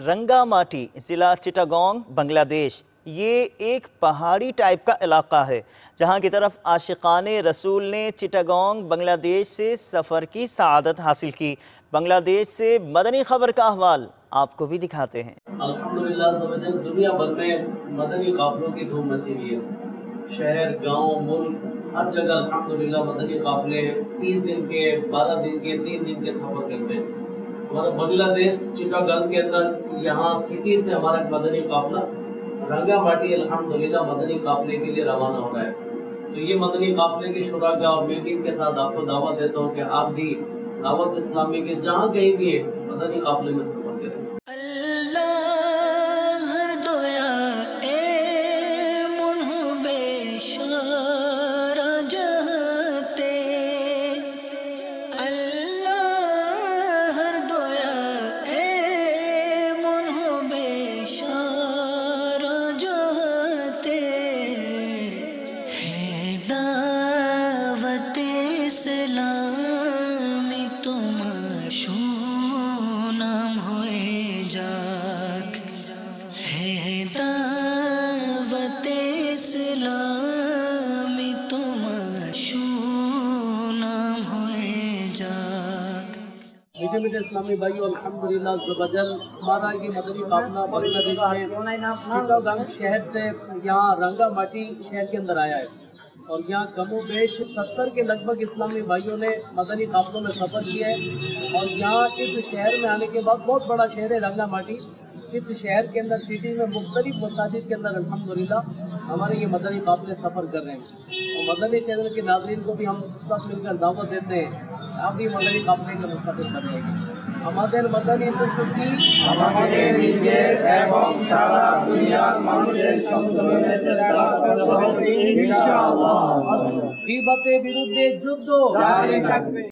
رنگا ماٹی ضلع چٹاگانگ بنگلہ یہ ایک پہاڑی ٹائپ کا علاقہ ہے جہاں کی طرف عاشقان رسول نے چٹاگانگ بنگلہ سے سفر کی سعادت حاصل کی۔ بنگلہ سے مدنی خبر کا احوال آپ کو بھی دکھاتے ہیں۔ الحمدللہ دنیا بھر میں مدنی قافلوں کی دھوم مچی ہوئی ہے۔ شہر، گاؤں، ملک، ہر جگہ الحمدللہ مدنی قافلے 30 دن کے، 12 دن کے، 3 دن کے سفر کرتے ہیں۔ ہمارا بنگلہ چٹاگانگ کے اندر یہاں سٹی سے ہمارا مدنی قافلہ رنگا ماٹی الحمدللہ مدنی قافلے کے لیے روانہ ہو رہا ہے۔ تو یہ مدنی قافلے کے شرکاء اور میٹنگ کے ساتھ آپ کو دعوت دیتا ہوں کہ آپ بھی دعوت اسلامی کے جہاں کہیں بھی مدنی قافلے میں سفر کریں۔ اسلامی تم شونام ہوئے جاک ہے دعوت اسلامی تم شونام ہوئے جاک۔ میٹھے میٹھے اسلامی بھائیو، الحمدللہ زبجل ہمارا یہ مدنی قافلہ بنگلہ میں چٹاگانگ شہر سے یہاں رنگا ماٹی شہر کے اندر آیا ہے، اور یہاں کم و بیش 70 کے لگ بھگ اسلامی بھائیوں نے مدنی قافلوں میں سفر کیا ہے۔ اور یہاں اس شہر میں آنے کے بعد بہت بڑا شہر ہے رنگا ماٹی، اس شہر کے اندر سٹی میں مختلف مساجد کے اندر الحمدللہ ہمارے یہ مدنی قافلے سفر کر رہے ہیں۔ اور مدنی چینل کے ناظرین کو بھی ہم سب مل کر دعوت دیتے ہیں، آپ بھی مدنی قافلے کا مسافر کر رہے ہیں۔ আমাদের মদনী প্রশস্তি আমাদের নিজের এবং সারা দুনিয়ার মানুষের সংশোধনের চেষ্টা করব ইনশাআল্লাহ। গীবতের বিরুদ্ধে যুদ্ধ জারি থাকবে।